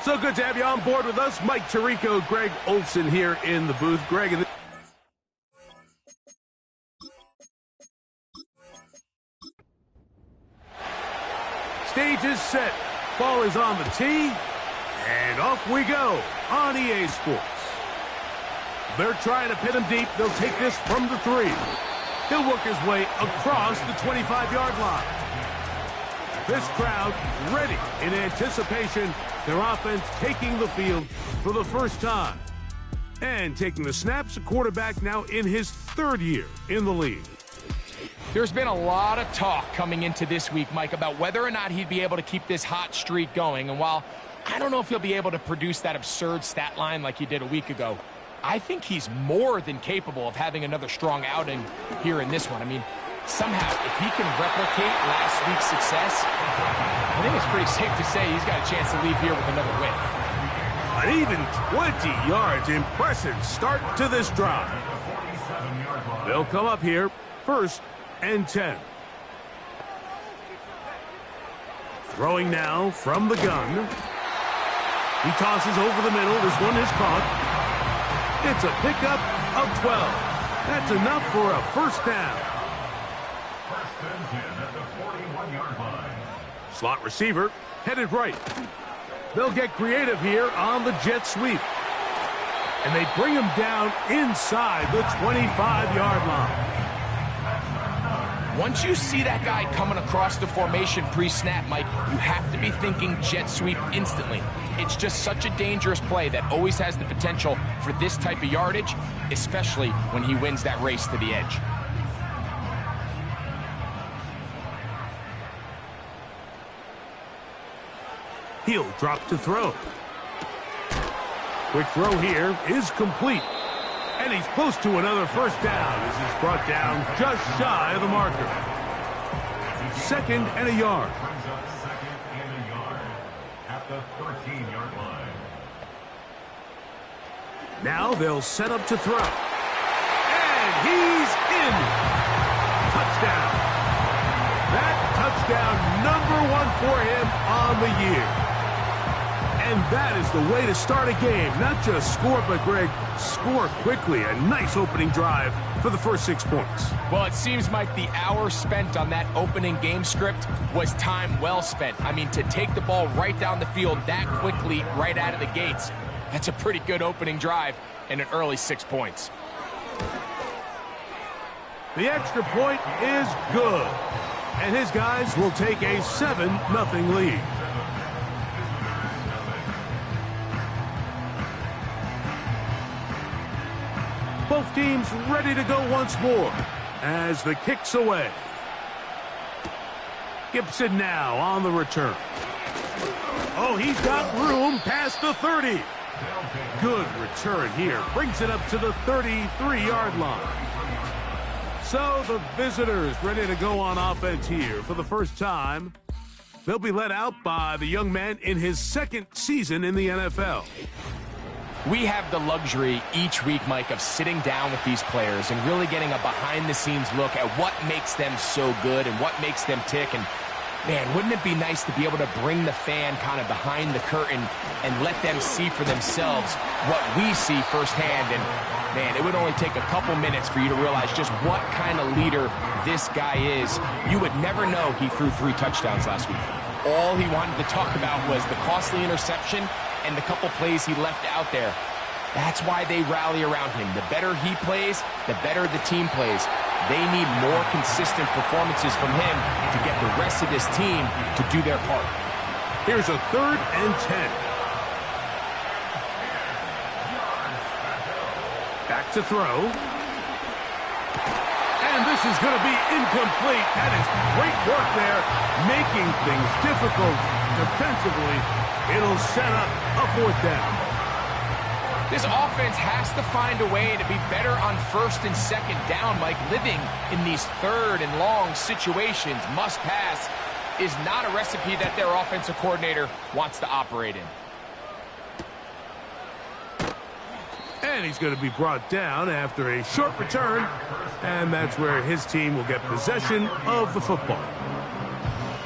So good to have you on board with us. Mike Tirico, Greg Olson here in the booth. Greg, stage is set. Ball is on the tee. And off we go on EA Sports. They're trying to pin him deep. They'll take this from the 3. He'll work his way across the 25-yard line. This crowd ready in anticipation. Their offense taking the field for the first time. And taking the snaps, a quarterback now in his 3rd year in the league. There's been a lot of talk coming into this week, Mike, about whether or not he'd be able to keep this hot streak going. And while I don't know if he'll be able to produce that absurd stat line like he did a week ago, I think he's more than capable of having another strong outing here in this one. I mean, somehow, if he can replicate last week's success, I think it's pretty safe to say he's got a chance to leave here with another win. An even 20 yards. Impressive start to this drive. They'll come up here, 1st and 10. Throwing now from the gun. He tosses over the middle. This one is caught. It's a pickup of 12. That's enough for a first down. First and 10 at the 41-yard line. Slot receiver headed right. They'll get creative here on the jet sweep. And they bring him down inside the 25-yard line. Once you see that guy coming across the formation pre-snap, Mike, you have to be thinking jet sweep instantly. It's just such a dangerous play that always has the potential for this type of yardage, especially when he wins that race to the edge. He'll drop to throw. Quick throw here is complete. And he's close to another first down as he's brought down just shy of the marker. 2nd and a yard. Brings up 2nd and a yard at the 13-yard line. Now they'll set up to throw. And he's in. Touchdown. That touchdown, #1 for him on the year. And that is the way to start a game. Not just score, but, Greg, score quickly. A nice opening drive for the first 6 points. Well, it seems like the hour spent on that opening game script was time well spent. I mean, to take the ball right down the field that quickly right out of the gates, that's a pretty good opening drive and an early 6 points. The extra point is good. And his guys will take a 7-0 lead. Both teams ready to go once more as the kick's away. Gibson now on the return. Oh, he's got room past the 30. Good return here. Brings it up to the 33-yard line. So the visitors ready to go on offense here for the first time. They'll be led out by the young man in his 2nd season in the NFL. We have the luxury each week, Mike, of sitting down with these players and really getting a behind-the-scenes look at what makes them so good and what makes them tick. And, man, wouldn't it be nice to be able to bring the fan kind of behind the curtain and let them see for themselves what we see firsthand? And, man, it would only take a couple minutes for you to realize just what kind of leader this guy is. You would never know he threw 3 touchdowns last week. All he wanted to talk about was the costly interception and the couple plays he left out there. That's why they rally around him. The better he plays, the better the team plays. They need more consistent performances from him to get the rest of this team to do their part. Here's a 3rd and 10. Back to throw. And this is going to be incomplete. That is great work there, making things difficult defensively. It'll set up a 4th down. This offense has to find a way to be better on 1st and 2nd down, Mike. Living in these 3rd and long situations, must pass, is not a recipe that their offensive coordinator wants to operate in. And he's going to be brought down after a short return. And that's where his team will get possession of the football.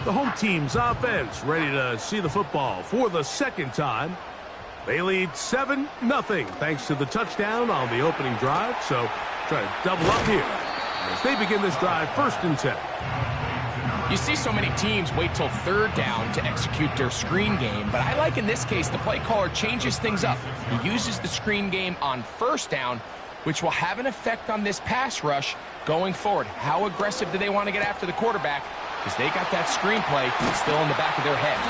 The home team's offense ready to see the football for the second time. They lead 7-0 thanks to the touchdown on the opening drive. So try to double up here as they begin this drive 1st and 10. You see so many teams wait till 3rd down to execute their screen game, but I like in this case the play caller changes things up. He uses the screen game on 1st down, which will have an effect on this pass rush going forward. How aggressive do they want to get after the quarterback? Because they got that screenplay still in the back of their head.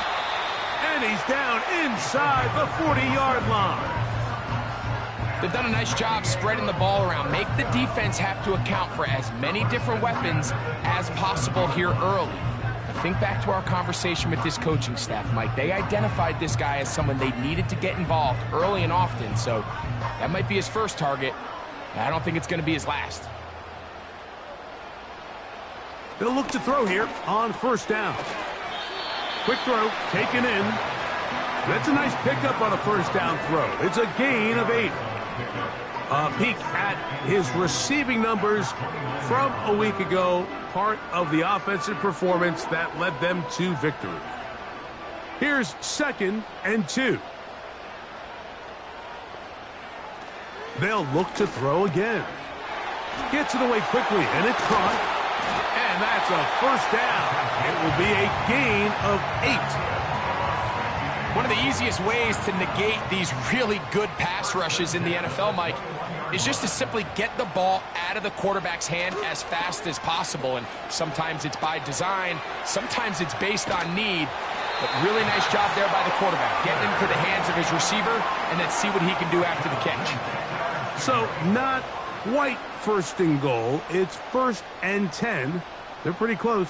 And he's down inside the 40-yard line. They've done a nice job spreading the ball around. Make the defense have to account for as many different weapons as possible here early. Now think back to our conversation with this coaching staff, Mike. They identified this guy as someone they needed to get involved early and often, so that might be his first target. I don't think it's going to be his last. They'll look to throw here on 1st down. Quick throw, taken in. That's a nice pickup on a 1st down throw. It's a gain of 8. A peek at his receiving numbers from a week ago, part of the offensive performance that led them to victory. Here's 2nd and 2. They'll look to throw again. Gets it away quickly, and it's caught. And that's a 1st down. It will be a gain of 8. One of the easiest ways to negate these really good pass rushes in the NFL, Mike, is just to simply get the ball out of the quarterback's hand as fast as possible. And sometimes it's by design, sometimes it's based on need. But really nice job there by the quarterback, getting into the hands of his receiver and then see what he can do after the catch. So not quite 1st and goal. It's 1st and 10. They're pretty close.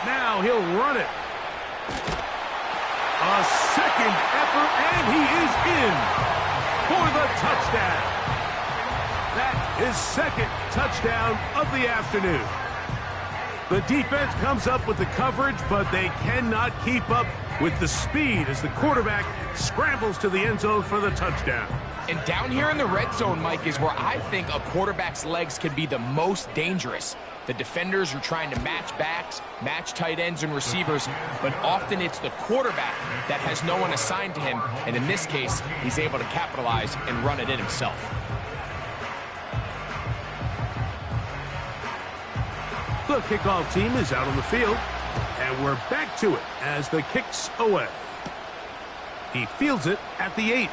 Now he'll run it. A 2nd effort, and he is in for the touchdown. That is 2nd touchdown of the afternoon. The defense comes up with the coverage, but they cannot keep up with the speed as the quarterback scrambles to the end zone for the touchdown. And down here in the red zone, Mike, is where I think a quarterback's legs can be the most dangerous. The defenders are trying to match backs, match tight ends and receivers, but often it's the quarterback that has no one assigned to him, and in this case, he's able to capitalize and run it in himself. The kickoff team is out on the field, and we're back to it as the kick's away. He fields it at the 8.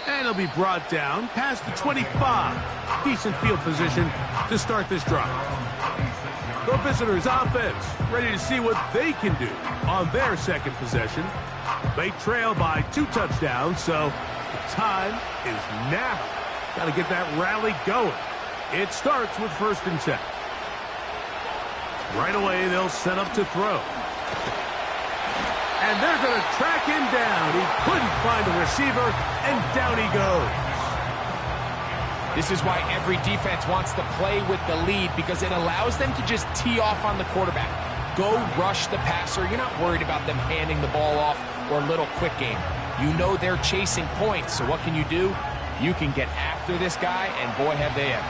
And he'll be brought down past the 25. Decent field position to start this drive. The visitors' offense ready to see what they can do on their 2nd possession. They trail by 2 touchdowns, so the time is now. Got to get that rally going. It starts with 1st and 10. Right away, they'll set up to throw. And they're going to track him down. He couldn't find a receiver, and down he goes. This is why every defense wants to play with the lead, because it allows them to just tee off on the quarterback. Go rush the passer. You're not worried about them handing the ball off or a little quick game. You know they're chasing points, so what can you do? You can get after this guy, and boy, have they ever.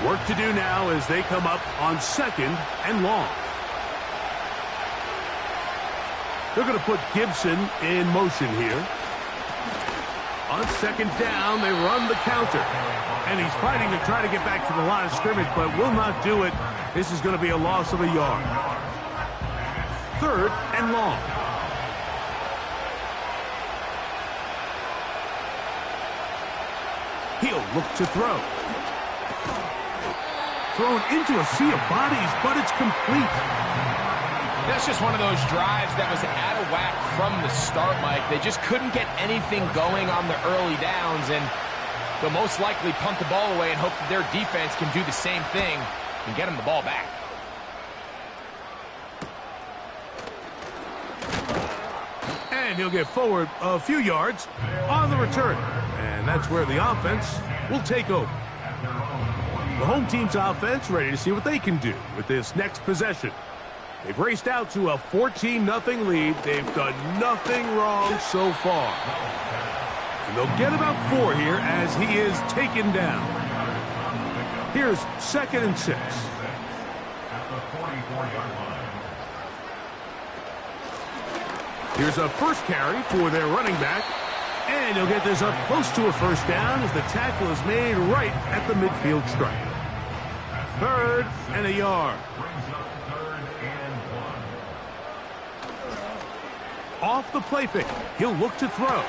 Work to do now as they come up on 2nd and long. They're going to put Gibson in motion here. On 2nd down, they run the counter. And he's fighting to try to get back to the line of scrimmage, but will not do it. This is going to be a loss of a yard. 3rd and long. He'll look to throw. Thrown into a sea of bodies, but it's complete. That's just one of those drives that was out of whack from the start, Mike. They just couldn't get anything going on the early downs, and they'll most likely punt the ball away and hope that their defense can do the same thing and get them the ball back. And he'll get forward a few yards on the return. And that's where the offense will take over. The home team's offense ready to see what they can do with this next possession. They've raced out to a 14-0 lead. They've done nothing wrong so far. And they'll get about 4 here as he is taken down. Here's 2nd and 6. At the 44-yard line. Here's a first carry for their running back. And he'll get this up close to a first down as the tackle is made right at the midfield stripe. 3rd and a yard. Brings up 3rd and 1. Off the play fake, he'll look to throw.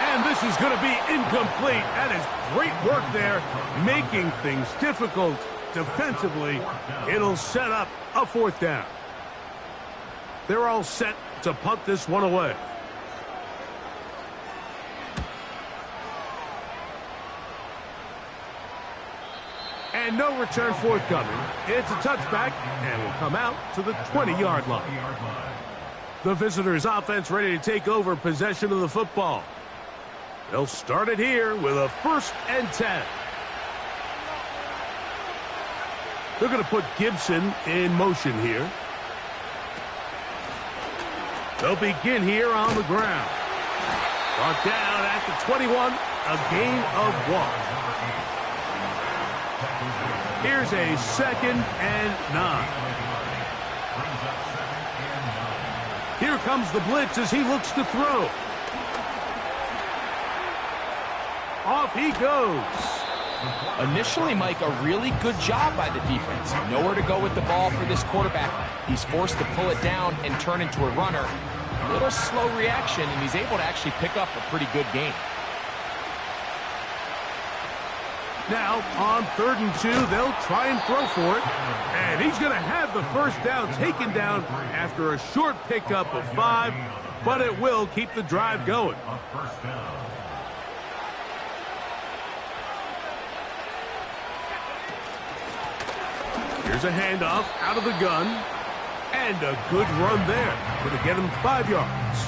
And this is going to be incomplete. That is great work there, making things difficult defensively. It'll set up a 4th down. They're all set to punt this one away. And no return forthcoming. It's a touchback and will come out to the 20-yard line. The visitors' offense ready to take over possession of the football. They'll start it here with a 1st and 10. They're going to put Gibson in motion here. They'll begin here on the ground. Brought down at the 21, a gain of 1. Here's a 2nd and 9. Here comes the blitz as he looks to throw. Off he goes. Initially, Mike, a really good job by the defense. Nowhere to go with the ball for this quarterback. He's forced to pull it down and turn into a runner. A little slow reaction, and he's able to actually pick up a pretty good gain. Now, on 3rd and 2, they'll try and throw for it. And he's going to have the first down taken down after a short pickup of 5, but it will keep the drive going. A 1st down. Here's a handoff out of the gun. And a good run there. Going to get him 5 yards.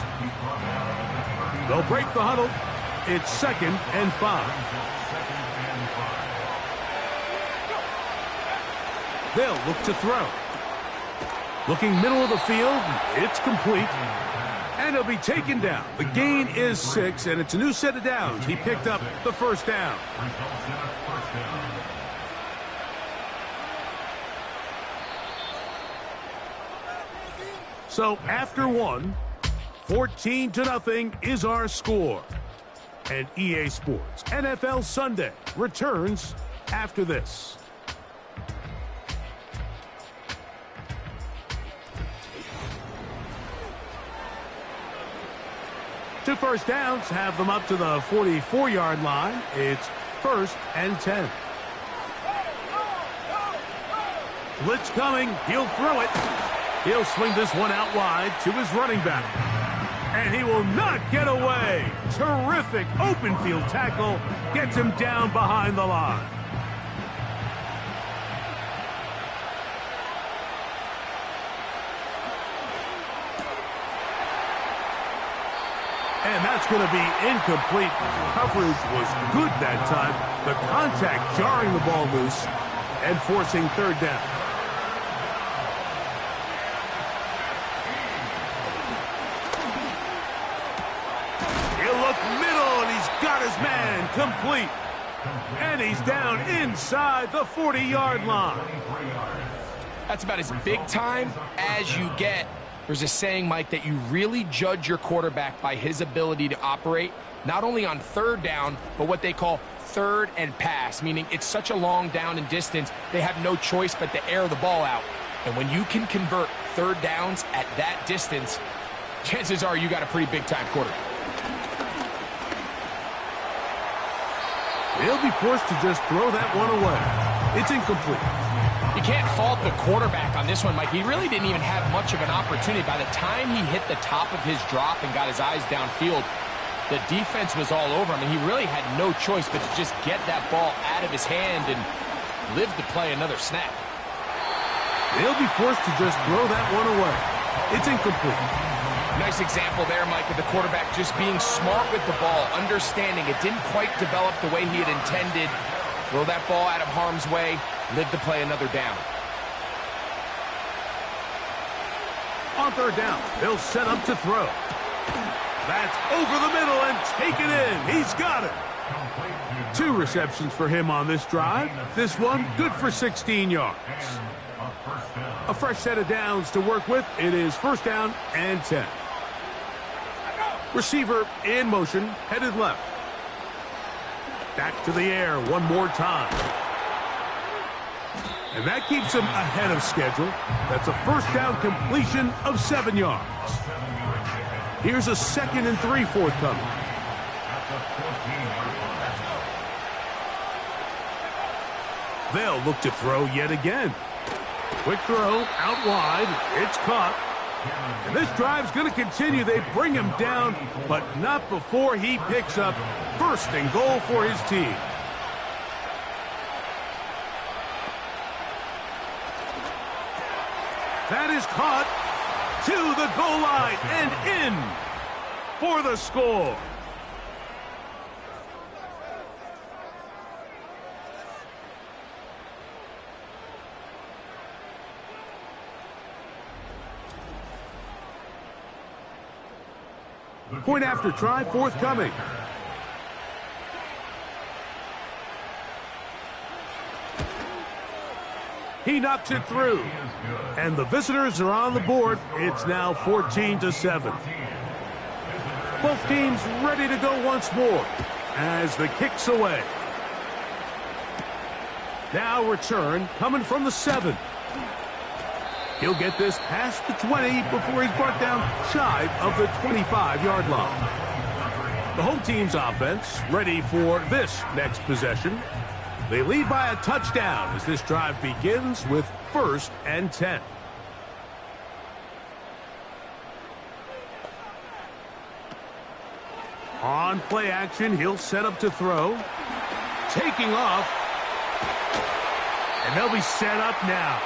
They'll break the huddle. It's 2nd and 5. They'll look to throw. Looking middle of the field. It's complete. And he'll be taken down. The gain is 6, and it's a new set of downs. He picked up the 1st down. So after 1, 14-0 is our score. And EA Sports NFL Sunday returns after this. Two first downs have them up to the 44-yard line. It's 1st and 10. Blitz coming. He'll throw it. He'll swing this one out wide to his running back. And he will not get away. Terrific open field tackle. Gets him down behind the line. And that's going to be incomplete. Coverage was good that time. The contact jarring the ball loose and forcing 3rd down. He'll look middle, and he's got his man complete. And he's down inside the 40-yard line. That's about as big time as you get. There's a saying, Mike, that you really judge your quarterback by his ability to operate, not only on 3rd down, but what they call 3rd and pass, meaning it's such a long down and distance, they have no choice but to air the ball out. And when you can convert 3rd downs at that distance, chances are you got a pretty big-time quarterback. He'll be forced to just throw that one away. It's incomplete. You can't fault the quarterback on this one, Mike. He really didn't even have much of an opportunity. By the time he hit the top of his drop and got his eyes downfield, the defense was all over him, and he really had no choice but to just get that ball out of his hand and live to play another snap. He'll be forced to just throw that one away. It's incomplete. Nice example there, Mike, of the quarterback just being smart with the ball, understanding it didn't quite develop the way he had intended. Throw that ball out of harm's way, live to play another down. On 3rd down, they'll set up to throw. That's over the middle and take it in. He's got it. Complete to 2 receptions for him on this drive. This one good for 16 yards. a first down. A fresh set of downs to work with. It is first down and 10. Receiver in motion, headed left. Back to the air one more time. And that keeps him ahead of schedule. That's a first down completion of 7 yards. Here's a 2nd and 3 forthcoming. At the 14-yard line. They'll look to throw yet again. Quick throw, out wide. It's caught. And this drive's going to continue. They bring him down, but not before he picks up first and goal for his team. That is caught to the goal line and in for the score. Point after try forthcoming. He knocks it through. And the visitors are on the board. It's now 14-7. Both teams ready to go once more as the kick's away. Now return coming from the 7. He'll get this past the 20 before he's brought down shy of the 25-yard line. The home team's offense ready for this next possession. They lead by a touchdown as this drive begins with first and 10. On play action, he'll set up to throw. Taking off. And they'll be set up now.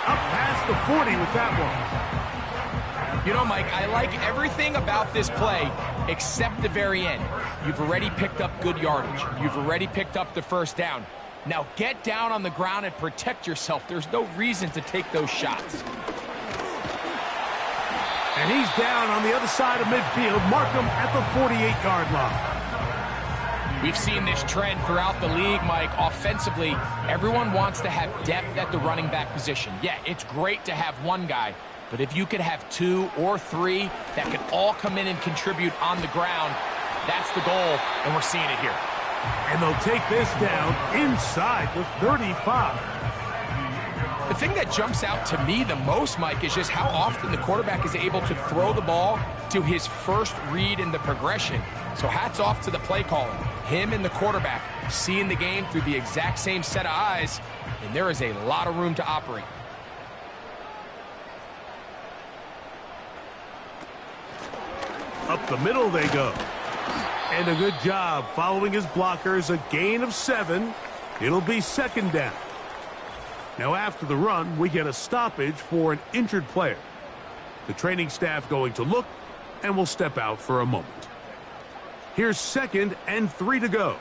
Up past the 40 with that one. You know, Mike, I like everything about this play except the very end. You've already picked up good yardage. You've already picked up the first down. Now get down on the ground and protect yourself. There's no reason to take those shots. And he's down on the other side of midfield. Mark him at the 48-yard line. We've seen this trend throughout the league, Mike. Offensively, everyone wants to have depth at the running back position. Yeah, it's great to have one guy, but if you could have 2 or 3 that can all come in and contribute on the ground, that's the goal, and we're seeing it here. And they'll take this down inside the 35. The thing that jumps out to me the most, Mike, is just how often the quarterback is able to throw the ball to his first read in the progression. So hats off to the play caller. Him and the quarterback seeing the game through the exact same set of eyes, and there is a lot of room to operate. Up the middle they go. And a good job following his blockers. A gain of 7. It'll be second down. Now after the run, we get a stoppage for an injured player. The training staff going to look and will step out for a moment. Here's 2nd and 3 to go.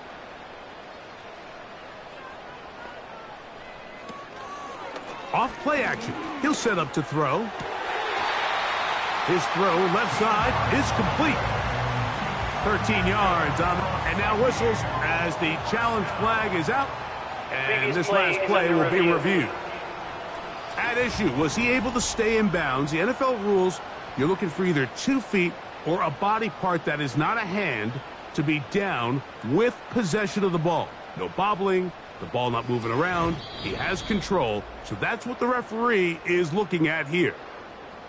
Off play action. He'll set up to throw. His throw left side is complete. 13 yards on, and now whistles as the challenge flag is out. And this last play will be reviewed. At issue, was he able to stay in bounds? The NFL rules, you're looking for either 2 feet or a body part that is not a hand to be down with possession of the ball. No bobbling, the ball not moving around. He has control, so that's what the referee is looking at here.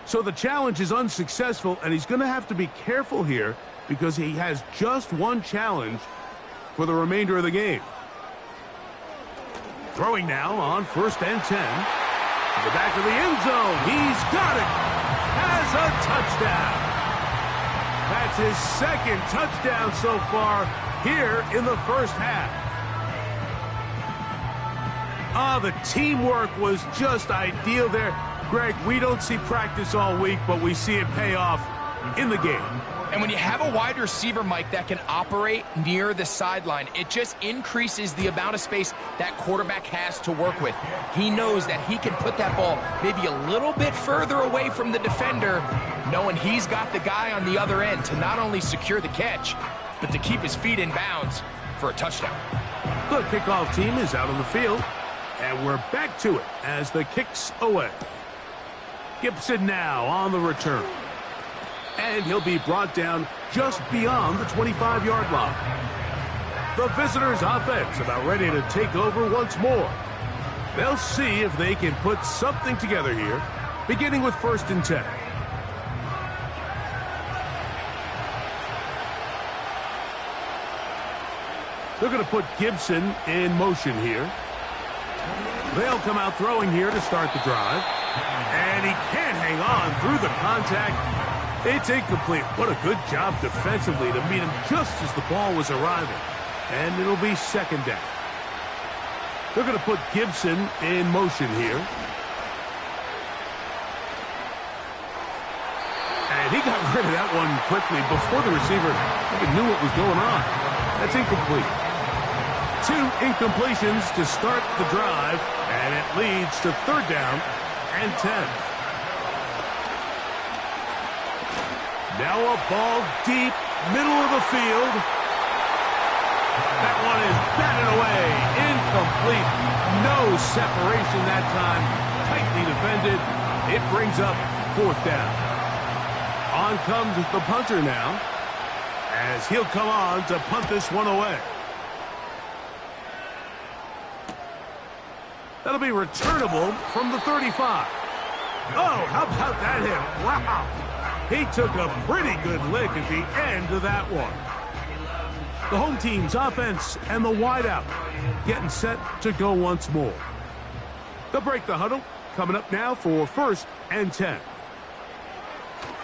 So the challenge is unsuccessful, and he's going to have to be careful here because he has just one challenge for the remainder of the game. Throwing now on 1st and 10. To the back of the end zone. He's got it. Has a touchdown. That's his 2nd touchdown so far here in the first half. The teamwork was just ideal there. Greg, we don't see practice all week, but we see it pay off in the game. And when you have a wide receiver, Mike, that can operate near the sideline, it just increases the amount of space that quarterback has to work with. He knows that he can put that ball maybe a little bit further away from the defender, knowing he's got the guy on the other end to not only secure the catch, but to keep his feet in bounds. for a touchdown. The kickoff team is out on the field, and we're back to it as the kick's away. Gibson now on the return. And he'll be brought down just beyond the 25-yard line. The visitors' offense about ready to take over once more. They'll see if they can put something together here, beginning with 1st and 10. They're going to put Gibson in motion here. They'll come out throwing here to start the drive. And he can't hang on through the contact. It's incomplete. What a good job defensively to meet him just as the ball was arriving. And it'll be 2nd down. They're going to put Gibson in motion here. And he got rid of that one quickly before the receiver even knew what was going on. That's incomplete. 2 incompletions to start the drive, and it leads to 3rd down and 10. Now a ball deep, middle of the field. That one is batted away. Incomplete. No separation that time. Tightly defended. It brings up 4th down. On comes the punter now, as he'll come on to punt this one away. That'll be returnable from the 35. Oh, how about that hit? Wow. He took a pretty good lick at the end of that one. The home team's offense and the wideout getting set to go once more. They'll break the huddle. Coming up now for 1st and 10.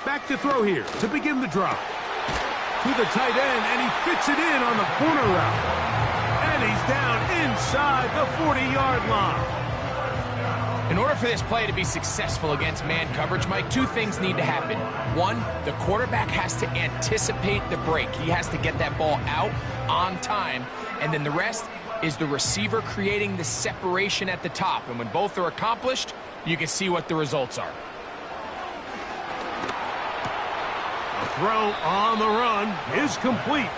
Back to throw here to begin the drive. To the tight end, and he fits it in on the corner route. And he's down inside the 40-yard line. In order for this play to be successful against man coverage, Mike, 2 things need to happen. 1, the quarterback has to anticipate the break. He has to get that ball out on time. And then the rest is the receiver creating the separation at the top. And when both are accomplished, you can see what the results are. A throw on the run is complete.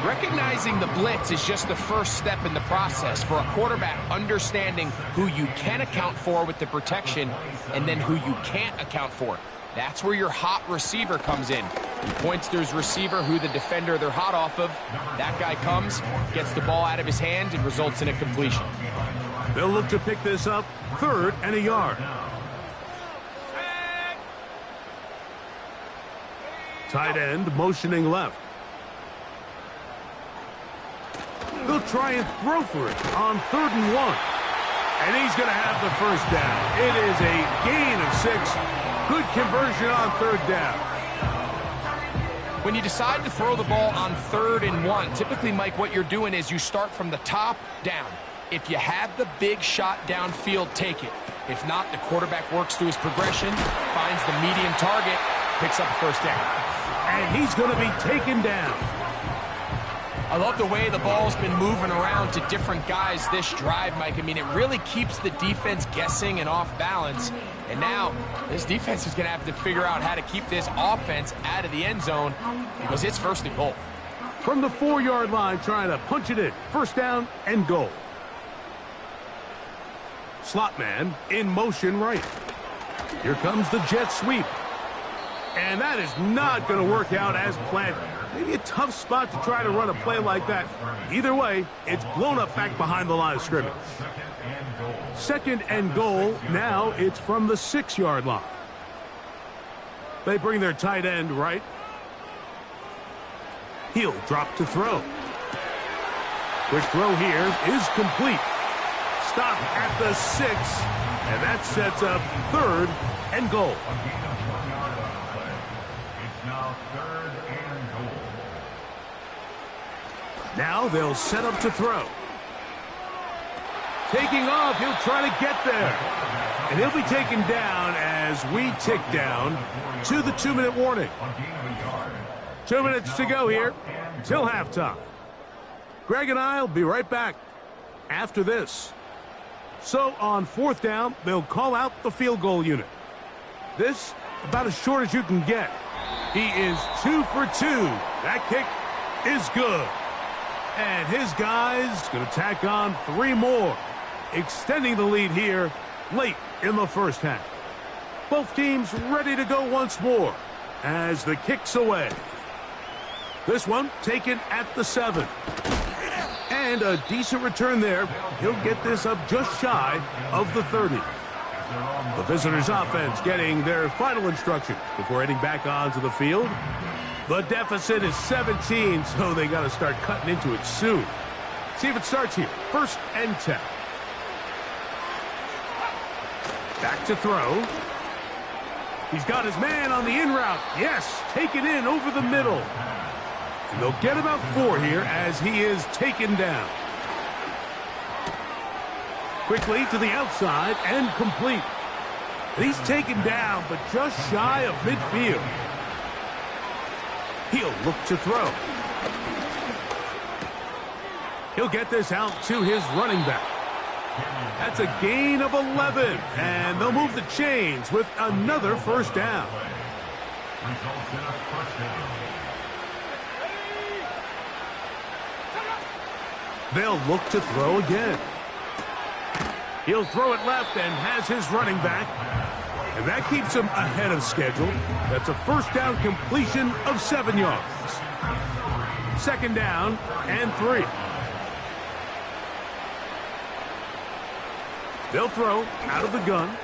Recognizing the blitz is just the first step in the process for a quarterback understanding who you can account for with the protection and then who you can't account for. That's where your hot receiver comes in. He points to his receiver who the defender they're hot off of. That guy comes, gets the ball out of his hand, and results in a completion. They'll look to pick this up 3rd and a yard. Tight end motioning left. They'll try and throw for it on 3rd and 1. And he's going to have the 1st down. It is a gain of 6. Good conversion on 3rd down. When you decide to throw the ball on 3rd and 1, typically, Mike, what you're doing is you start from the top down. If you have the big shot downfield, take it. If not, the quarterback works through his progression, finds the medium target, picks up the 1st down. And he's going to be taken down. I love the way the ball's been moving around to different guys this drive, Mike. I mean, it really keeps the defense guessing and off balance. And now this defense is going to have to figure out how to keep this offense out of the end zone because it's 1st and goal. From the 4-yard line, trying to punch it in. 1st down and goal. Slot man in motion right. Here comes the jet sweep. And that is not going to work out as planned. Maybe a tough spot to try to run a play like that. Either way, it's blown up back behind the line of scrimmage. 2nd and goal. Now it's from the 6-yard line. They bring their tight end right. He'll drop to throw. Quick throw here is complete. Stop at the 6. And that sets up 3rd and goal. Now they'll set up to throw. Taking off, he'll try to get there. And he'll be taken down as we tick down to the 2-minute warning. 2 minutes to go here till halftime. Greg and I will be right back after this. So on 4th down, they'll call out the field goal unit. This about as short as you can get. He is 2 for 2. That kick is good. And his guys going to tack on 3 more, extending the lead here late in the first half. Both teams ready to go once more as the kick's away. This one taken at the 7. And a decent return there. He'll get this up just shy of the 30. The visitors' offense getting their final instructions before heading back onto the field. The deficit is 17, so they got to start cutting into it soon. See if it starts here. 1st and 10. Back to throw. He's got his man on the in route. Yes, taken in over the middle. And they'll get about 4 here as he is taken down. Quickly to the outside and complete. And he's taken down, but just shy of midfield. He'll look to throw. He'll get this out to his running back. That's a gain of 11, and they'll move the chains with another 1st down. Results in a 1st down. They'll look to throw again. He'll throw it left and has his running back. And that keeps him ahead of schedule. That's a 1st down completion of 7 yards. 2nd down and 3. They'll throw out of the gun.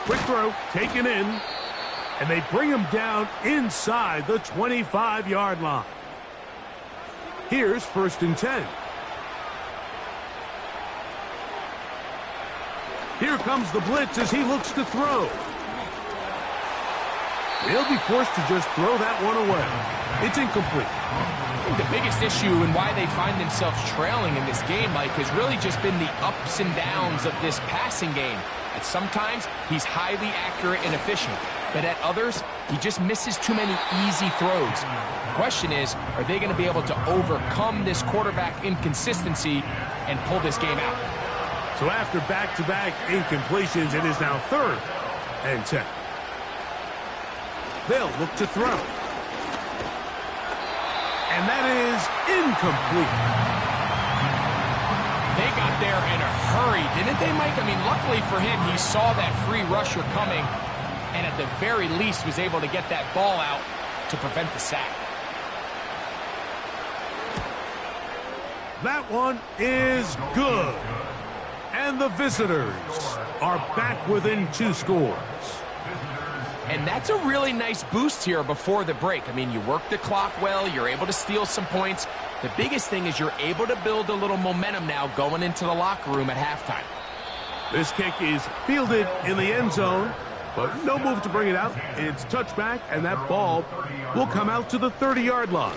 Quick throw taken in. And they bring him down inside the 25-yard line. Here's 1st and 10. Here comes the blitz as he looks to throw. He'll be forced to just throw that one away. It's incomplete. I think the biggest issue and why they find themselves trailing in this game, Mike, has really just been the ups and downs of this passing game. At sometimes, he's highly accurate and efficient. But at others, he just misses too many easy throws. The question is, are they going to be able to overcome this quarterback inconsistency and pull this game out? So after back-to-back incompletions, it is now 3rd and 10. They'll look to throw. And that is incomplete. They got there in a hurry, didn't they, Mike? I mean, luckily for him, he saw that free rusher coming and at the very least was able to get that ball out to prevent the sack. That one is good. And the visitors are back within 2 scores. And that's a really nice boost here before the break. I mean, you work the clock well, you're able to steal some points. The biggest thing is you're able to build a little momentum now going into the locker room at halftime. This kick is fielded in the end zone, but no move to bring it out. It's touchback, and that ball will come out to the 30-yard line.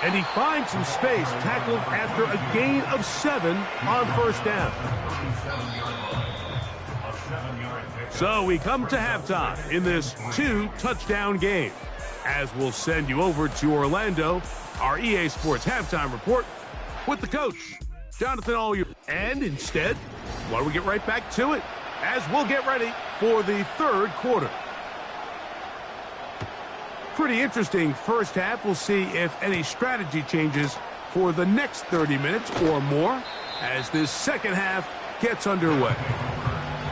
And he finds some space, tackled after a gain of 7 on 1st down. So we come to halftime in this 2-touchdown game. As we'll send you over to Orlando, our EA Sports halftime report with the coach, Jonathan Allier. And instead, why don't we get right back to it as we'll get ready for the 3rd quarter. Pretty interesting first half. We'll see if any strategy changes for the next 30 minutes or more as this second half gets underway.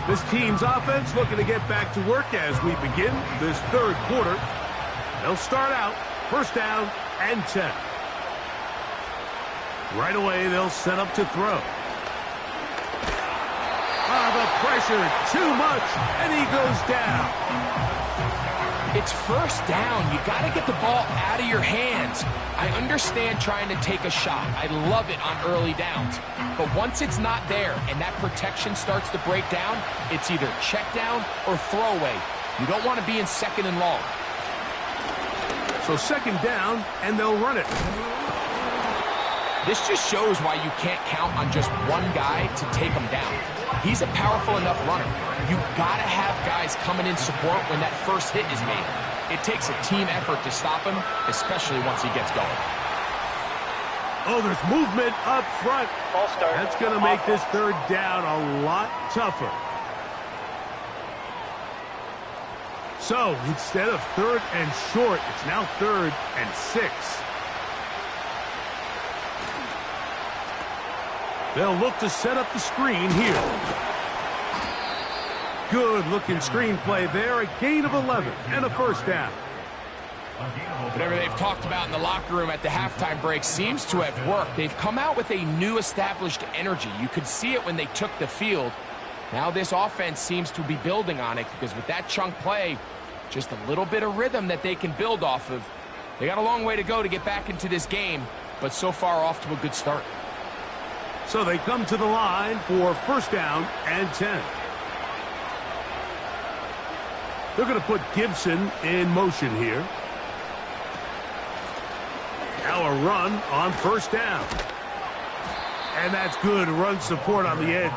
This team's offense looking to get back to work as we begin this 3rd quarter. They'll start out 1st down and 10. Right away, they'll set up to throw. The pressure, too much, and he goes down. It's 1st down. You got to get the ball out of your hands. I understand trying to take a shot. I love it on early downs. But once it's not there and that protection starts to break down, it's either check down or throwaway. You don't want to be in 2nd and long. So 2nd down, and they'll run it. This just shows why you can't count on just one guy to take him down. He's a powerful enough runner. You got to have guys coming in support when that first hit is made. It takes a team effort to stop him, especially once he gets going. Oh, there's movement up front. That's going to make this 3rd down a lot tougher. So instead of 3rd and short, it's now 3rd and 6. They'll look to set up the screen here. Good-looking screen play there. A gain of 11 and a first down. Whatever they've talked about in the locker room at the halftime break seems to have worked. They've come out with a new established energy. You could see it when they took the field. Now this offense seems to be building on it because with that chunk play, just a little bit of rhythm that they can build off of. They got a long way to go to get back into this game, but so far off to a good start. So they come to the line for first down and 10. They're going to put Gibson in motion here. Now a run on first down. And that's good run support on the edge.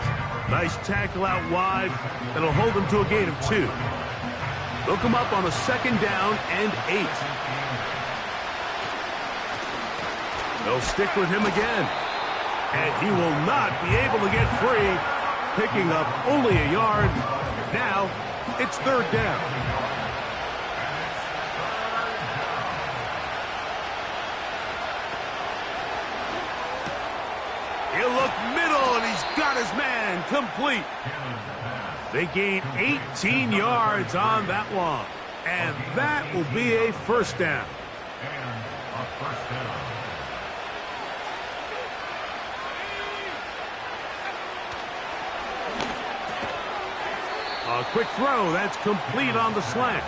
Nice tackle out wide. That'll hold them to a gain of 2. They'll come up on a second down and 8. They'll stick with him again. And he will not be able to get free. Picking up only a yard. Now it's third down. He'll look middle, and he's got his man complete. They gain 18 yards on that one. And that will be a first down. A quick throw. That's complete on the slant.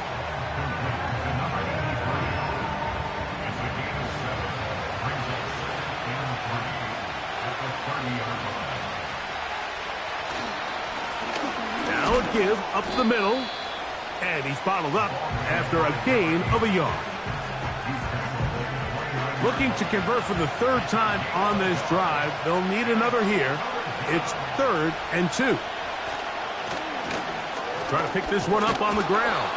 Now a give up the middle. And he's bottled up after a gain of a yard. Looking to convert for the third time on this drive. They'll need another here. It's 3rd and 2. Try to pick this one up on the ground.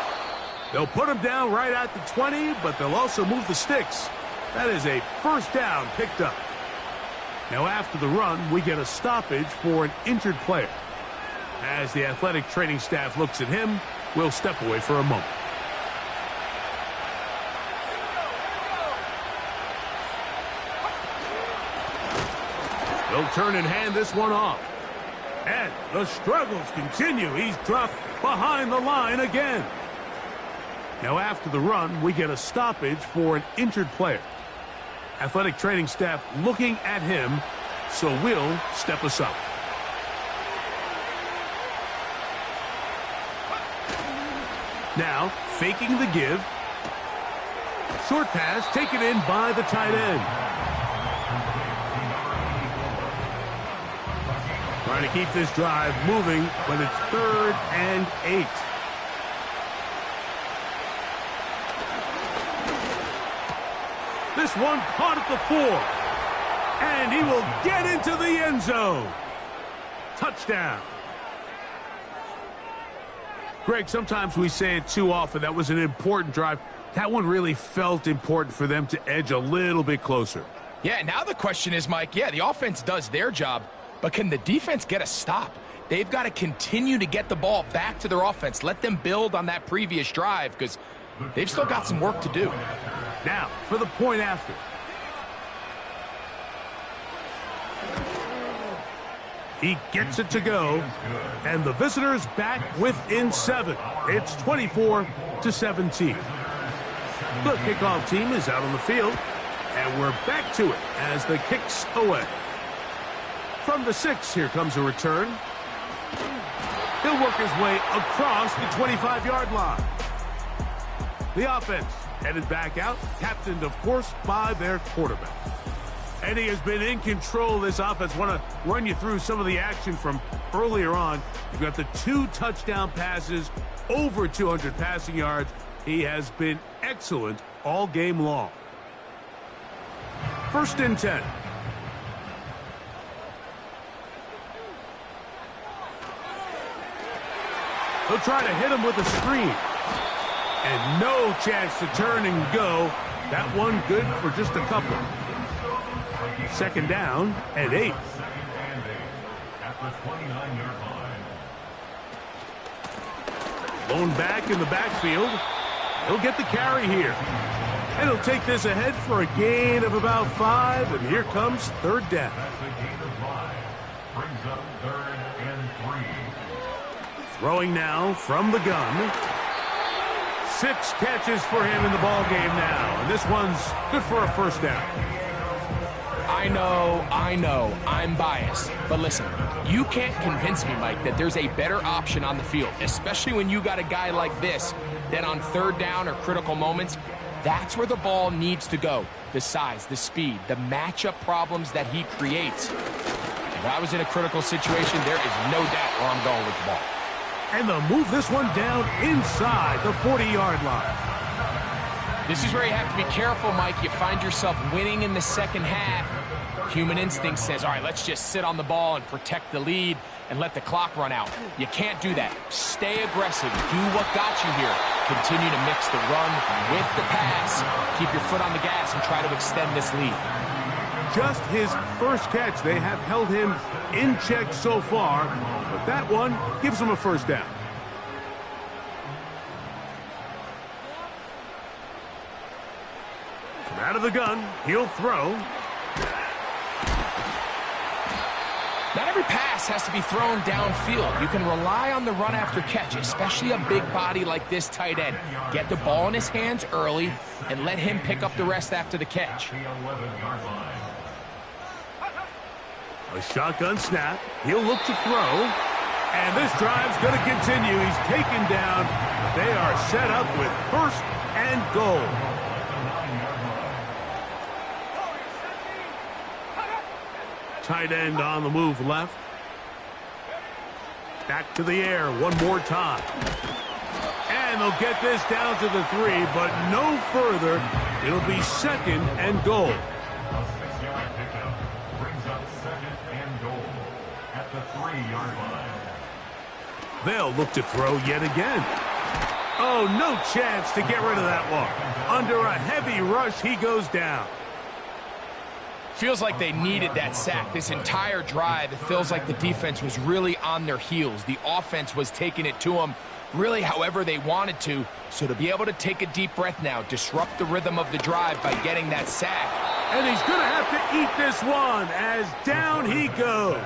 They'll put him down right at the 20, but they'll also move the sticks. That is a first down picked up. Now after the run, we get a stoppage for an injured player. As the athletic training staff looks at him, we'll step away for a moment. They'll turn and hand this one off. And the struggles continue. He's dropped behind the line again. Now after the run, we get a stoppage for an injured player. Athletic training staff looking at him, so we'll step aside. Now, faking the give. Short pass taken in by the tight end. Trying to keep this drive moving when it's 3rd and 8. This one caught at the 4. And he will get into the end zone. Touchdown. Greg, sometimes we say it too often. That was an important drive. That one really felt important for them to edge a little bit closer. Yeah, now the question is, Mike, yeah, the offense does their job, but can the defense get a stop? They've got to continue to get the ball back to their offense. Let them build on that previous drive because they've still got some work to do. Now, for the point after. He gets it to go, and the visitors back within 7. It's 24-17. The kickoff team is out on the field, and we're back to it as the kick's away. From the 6, here comes a return. He'll work his way across the 25-yard line. The offense headed back out, captained, of course, by their quarterback. And he has been in control of this offense. Want to run you through some of the action from earlier on. You've got the 2 touchdown passes, over 200 passing yards. He has been excellent all game long. 1st and 10. He'll try to hit him with a screen. And no chance to turn and go. That one good for just a couple. 2nd down and 8. At the 29-yard line. Lone back in the backfield. He'll get the carry here. And he'll take this ahead for a gain of about 5. And here comes 3rd down. Throwing now from the gun. 6 catches for him in the ball game now. And this one's good for a first down. I know, I'm biased. But listen, you can't convince me, Mike, that there's a better option on the field, especially when you got a guy like this that on third down or critical moments, that's where the ball needs to go. The size, the speed, the matchup problems that he creates. If I was in a critical situation, there is no doubt where I'm going with the ball. And they'll move this one down inside the 40-yard line. This is where you have to be careful, Mike. You find yourself winning in the second half. Human instinct says, all right, let's just sit on the ball and protect the lead and let the clock run out. You can't do that. Stay aggressive. Do what got you here. Continue to mix the run with the pass. Keep your foot on the gas and try to extend this lead. Just his first catch. They have held him in check so far, but that one gives him a first down. From out of the gun, he'll throw. Not every pass has to be thrown downfield. You can rely on the run after catch, especially a big body like this tight end. Get the ball in his hands early and let him pick up the rest after the catch. A shotgun snap. He'll look to throw. And this drive's going to continue. He's taken down. They are set up with first and goal. Tight end on the move left. Back to the air one more time. And they'll get this down to the 3, but no further. It'll be second and goal. A 6-yard pickup brings up second and goal at the 3-yard line. They'll look to throw yet again. Oh, no chance to get rid of that one. Under a heavy rush, he goes down. Feels like they needed that sack. This entire drive, it feels like the defense was really on their heels. The offense was taking it to them really however they wanted to. So to be able to take a deep breath now, disrupt the rhythm of the drive by getting that sack. And he's going to have to eat this one as down he goes.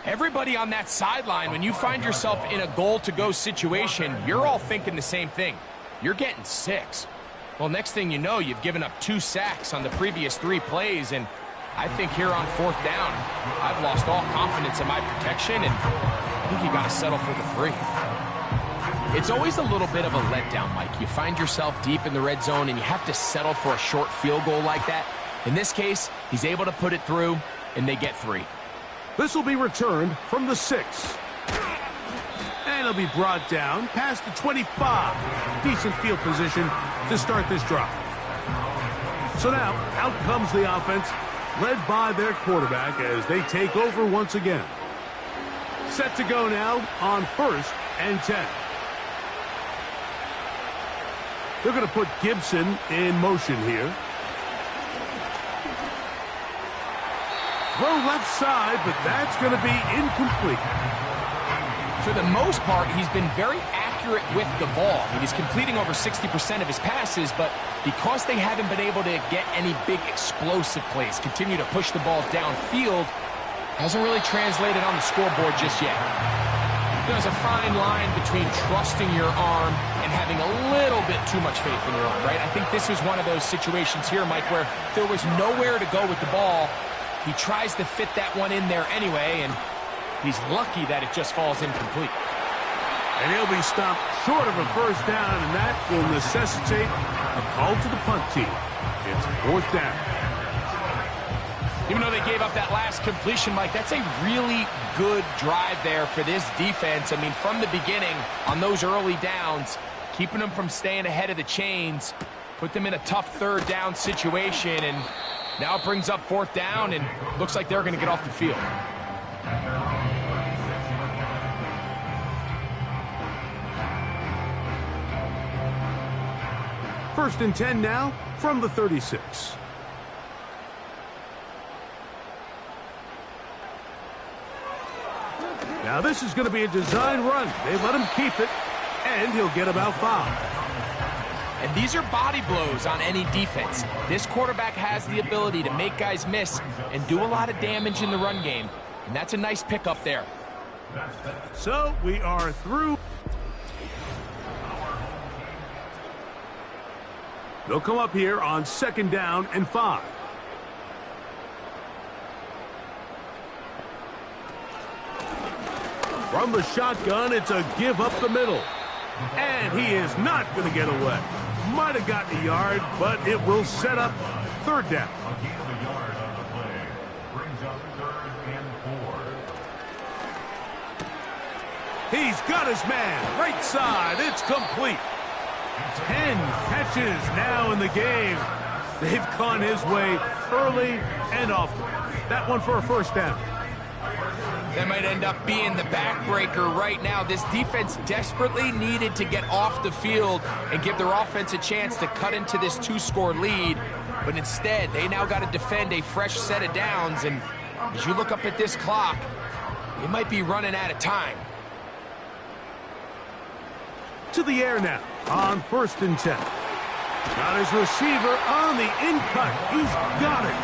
Everybody on that sideline, when you find yourself in a goal-to-go situation, you're all thinking the same thing. You're getting 6. Well, next thing you know, you've given up 2 sacks on the previous 3 plays, and I think here on fourth down, I've lost all confidence in my protection, and I think you got to settle for the 3. It's always a little bit of a letdown, Mike. You find yourself deep in the red zone, and you have to settle for a short field goal like that. In this case, he's able to put it through, and they get 3. This will be returned from the 6. And it'll be brought down past the 25. Decent field position to start this drive. So now, out comes the offense, led by their quarterback as they take over once again. Set to go now on 1st and 10. They're going to put Gibson in motion here. Throw left side, but that's going to be incomplete. For the most part, he's been very accurate with the ball. I mean, he's completing over 60% of his passes, but because they haven't been able to get any big explosive plays, continue to push the ball downfield, hasn't really translated on the scoreboard just yet. There's a fine line between trusting your arm and having a little bit too much faith in your arm, right? I think this is one of those situations here, Mike, where there was nowhere to go with the ball. He tries to fit that one in there anyway, and he's lucky that it just falls incomplete. And he'll be stopped short of a first down, and that will necessitate a call to the punt team. It's 4th down. Even though they gave up that last completion, Mike, that's a really good drive there for this defense. I mean, from the beginning, on those early downs, keeping them from staying ahead of the chains, put them in a tough third down situation, and now it brings up 4th down, and looks like they're going to get off the field. First and 10 now from the 36. Now this is going to be a design run. They let him keep it, and he'll get about 5. And these are body blows on any defense. This quarterback has the ability to make guys miss and do a lot of damage in the run game. And that's a nice pickup there. So we are through. They'll come up here on 2nd down and 5. From the shotgun, it's a give up the middle. And he is not going to get away. Might have gotten a yard, but it will set up 3rd down. A gain of a yard on the play. Brings up 3rd and 4. He's got his man. Right side. It's complete. 10 catches now in the game. They've gone his way early and often. That one for a 1st down. That might end up being the backbreaker right now. This defense desperately needed to get off the field and give their offense a chance to cut into this 2-score lead. But instead, they now got to defend a fresh set of downs. And as you look up at this clock, they might be running out of time. To the air now on 1st and 10. Got his receiver on the in-cut. He's got it.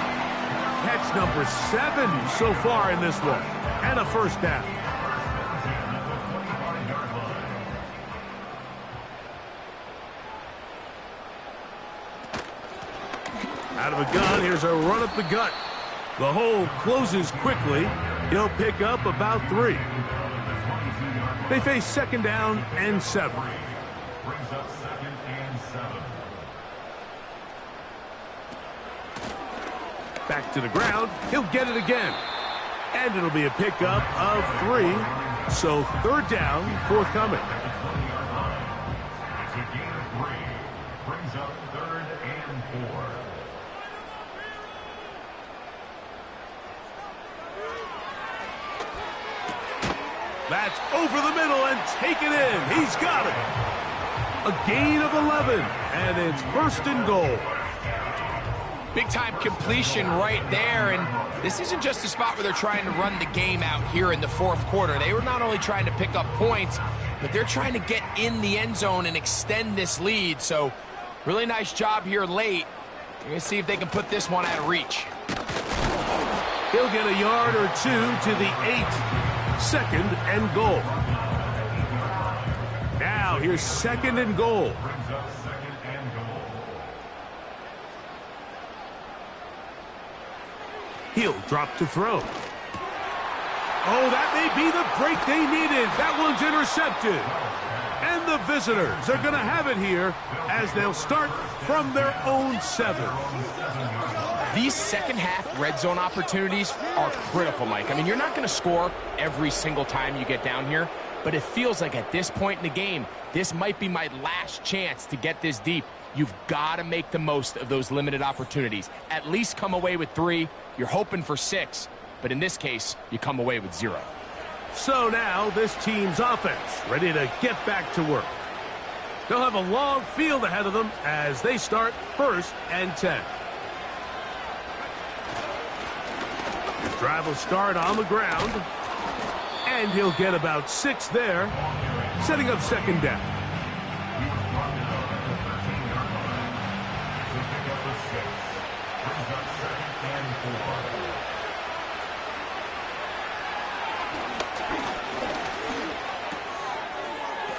Catch number 7 so far in this one. And a 1st down. Out of a gun, here's a run up the gut. The hole closes quickly. He'll pick up about 3. They face 2nd down and 7. Brings up 2nd and 7. Back to the ground. He'll get it again. And it'll be a pickup of 3. So 3rd down, forthcoming. It's a gain of 3. Brings up 3rd and 4. That's over the middle and taken in. He's got it. A gain of 11. And it's 1st and goal. Big-time completion right there, and this isn't just a spot where they're trying to run the game out here in the 4th quarter. They were not only trying to pick up points, but they're trying to get in the end zone and extend this lead. So, really nice job here late. We're going to see if they can put this one out of reach. He'll get a yard or 2 to the 8. 2nd and goal. Now, here's 2nd and goal. Brings up 2nd and goal. He'll drop to throw. Oh, that may be the break they needed. That one's intercepted. And the visitors are going to have it here as they'll start from their own 7. These second-half red zone opportunities are critical, Mike. I mean, you're not going to score every single time you get down here, but it feels like at this point in the game, this might be my last chance to get this deep. You've got to make the most of those limited opportunities. At least come away with 3. You're hoping for 6, but in this case, you come away with 0. So now this team's offense ready to get back to work. They'll have a long field ahead of them as they start 1st and 10. The drive will start on the ground, and he'll get about 6 there, setting up 2nd down.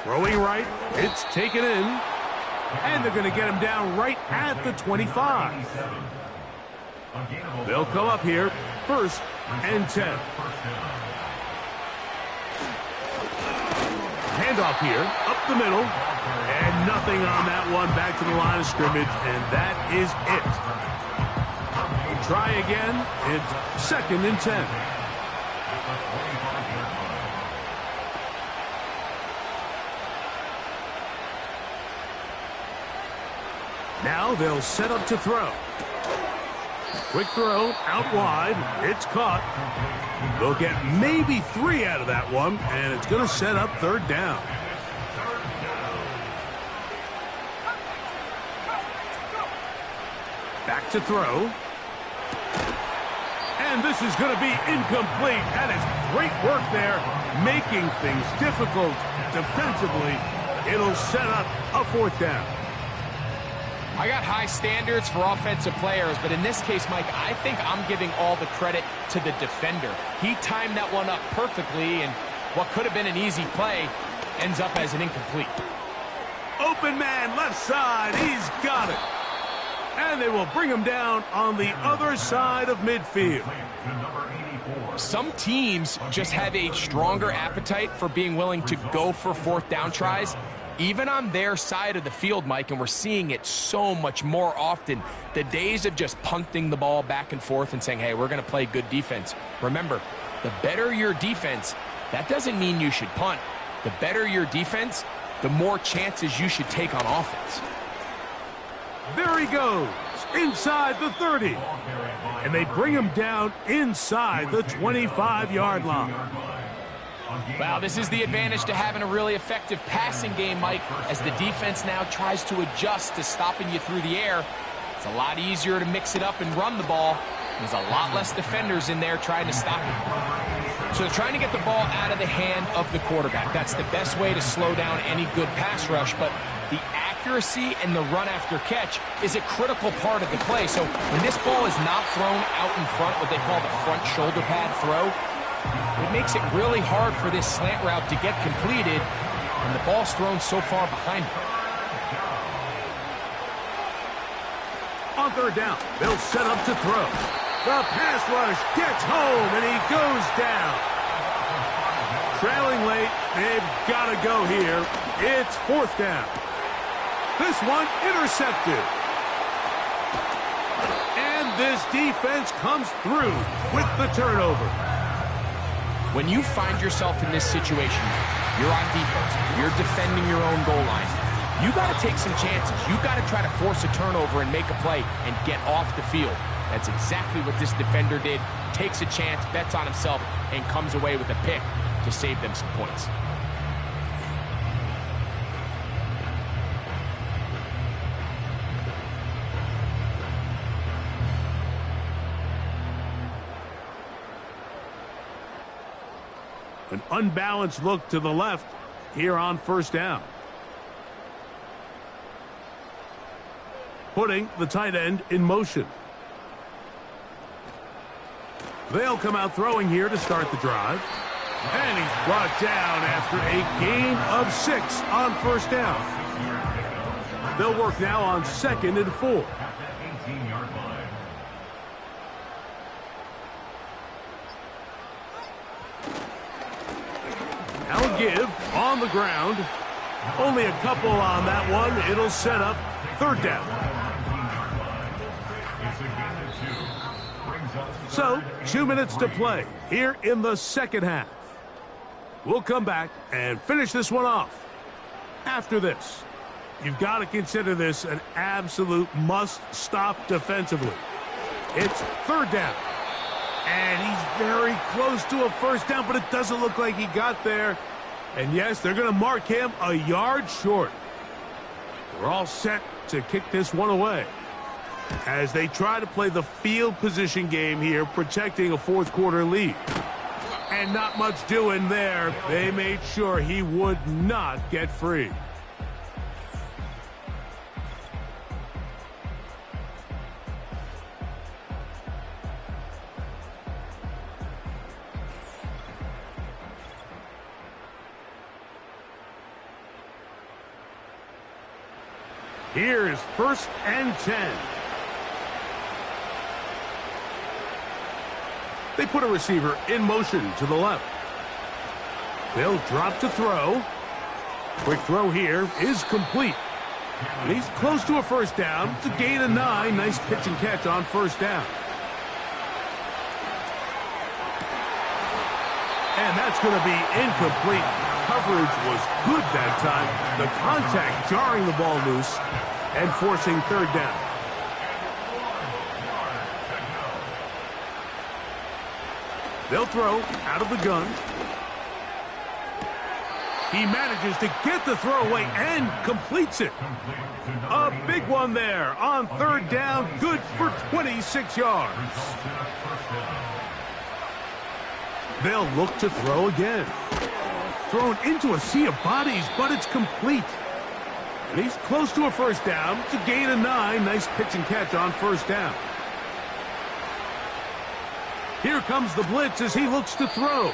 Throwing right, it's taken in, and they're going to get him down right at the 25. They'll come up here, 1st and 10. Handoff here, up the middle, and nothing on that one, back to the line of scrimmage, and that is it. We'll try again, it's 2nd and 10. Now they'll set up to throw. Quick throw, out wide, it's caught. They'll get maybe 3 out of that one, and it's going to set up 3rd down. Back to throw. And this is going to be incomplete. That is great work there, making things difficult defensively. It'll set up a 4th down. I got high standards for offensive players, but in this case, Mike, I think I'm giving all the credit to the defender. He timed that one up perfectly, and what could have been an easy play ends up as an incomplete. Open man, left side. He's got it. And they will bring him down on the other side of midfield. Some teams just have a stronger appetite for being willing to go for fourth down tries, even on their side of the field, Mike, and we're seeing it so much more often. The days of just punting the ball back and forth and saying, hey, we're going to play good defense. Remember, the better your defense, that doesn't mean you should punt. The better your defense, the more chances you should take on offense. There he goes, inside the 30. And they bring him down inside the 25-yard line. Well, this is the advantage to having a really effective passing game, Mike, as the defense now tries to adjust to stopping you through the air. It's a lot easier to mix it up and run the ball. There's a lot less defenders in there trying to stop you. So they're trying to get the ball out of the hand of the quarterback. That's the best way to slow down any good pass rush, but the accuracy and the run after catch is a critical part of the play. So when this ball is not thrown out in front, what they call the front shoulder pad throw, it makes it really hard for this slant route to get completed, and the ball's thrown so far behind him. On third down, they'll set up to throw. The pass rush gets home, and he goes down. Trailing late, they've got to go here. It's fourth down. This one intercepted. And this defense comes through with the turnover. When you find yourself in this situation, you're on defense, you're defending your own goal line, you got to take some chances. You got to try to force a turnover and make a play and get off the field. That's exactly what this defender did. Takes a chance, bets on himself, and comes away with a pick to save them some points. An unbalanced look to the left here on first down. Putting the tight end in motion. They'll come out throwing here to start the drive. And he's brought down after a gain of 6 on first down. They'll work now on 2nd and 4. Now a give on the ground. Only a couple on that one. It'll set up third down. So, 2 minutes to play here in the second half. We'll come back and finish this one off. After this, you've got to consider this an absolute must-stop defensively. It's third down. And he's very close to a first down, but it doesn't look like he got there. And yes, they're going to mark him a yard short. We're all set to kick this one away as they try to play the field position game here, protecting a fourth quarter lead. And not much doing there. They made sure he would not get free. Here's 1st and 10. They put a receiver in motion to the left. They'll drop to throw. Quick throw here is complete. And he's close to a first down. It's a gain of 9. Nice pitch and catch on first down. And that's going to be incomplete. Coverage was good that time. The contact jarring the ball loose and forcing third down. They'll throw out of the gun. He manages to get the throw away and completes it. A big one there on third down. Good for 26 yards. They'll look to throw again. Thrown into a sea of bodies, but it's complete. And he's close to a first down. It's a gain of 9. Nice pitch and catch on first down. Here comes the blitz as he looks to throw.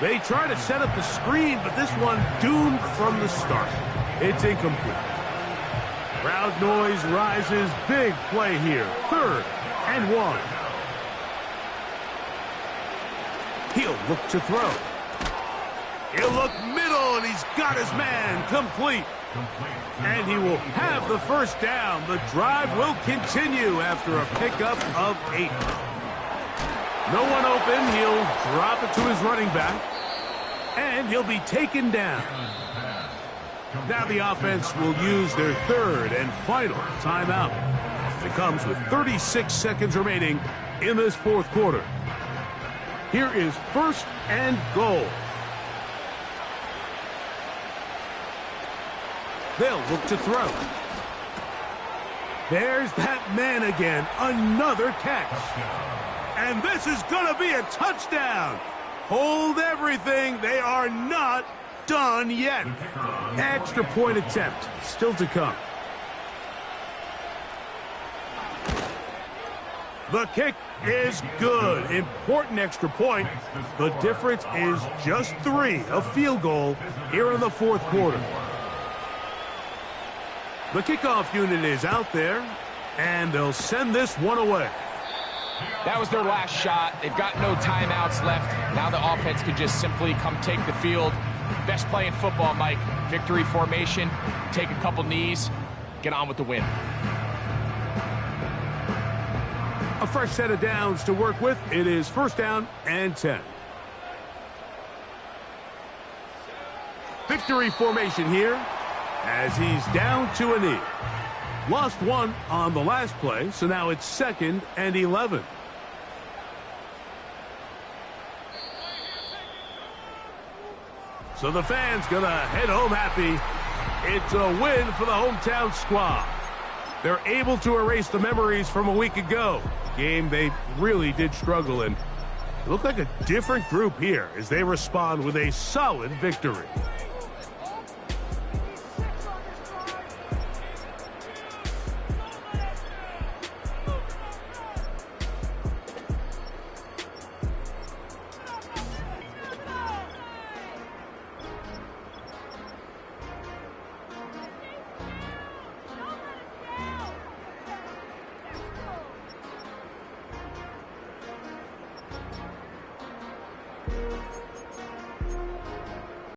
They try to set up the screen, but this one doomed from the start. It's incomplete. Crowd noise rises. Big play here. 3rd and 1. He'll look to throw. He'll look middle, and he's got his man complete. And he will have the first down. The drive will continue after a pickup of 8. No one open. He'll drop it to his running back. And he'll be taken down. Now the offense will use their 3rd and final timeout. It comes with 36 seconds remaining in this 4th quarter. Here is 1st and goal. They'll look to throw. There's that man again. Another catch. And this is going to be a touchdown. Hold everything. They are not done yet. Extra point attempt still to come. The kick is good. Important extra point. The difference is just 3. A field goal here in the 4th quarter. The kickoff unit is out there, and they'll send this one away. That was their last shot. They've got no timeouts left. Now the offense can just simply come take the field. Best play in football, Mike. Victory formation, take a couple knees, get on with the win. A fresh set of downs to work with. It is 1st down and 10. Victory formation here as he's down to a knee. Lost 1 on the last play, so now it's 2nd and 11. So the fans gonna head home happy. It's a win for the hometown squad. They're able to erase the memories from a week ago. Game they really did struggle in. It looked like a different group here as they respond with a solid victory.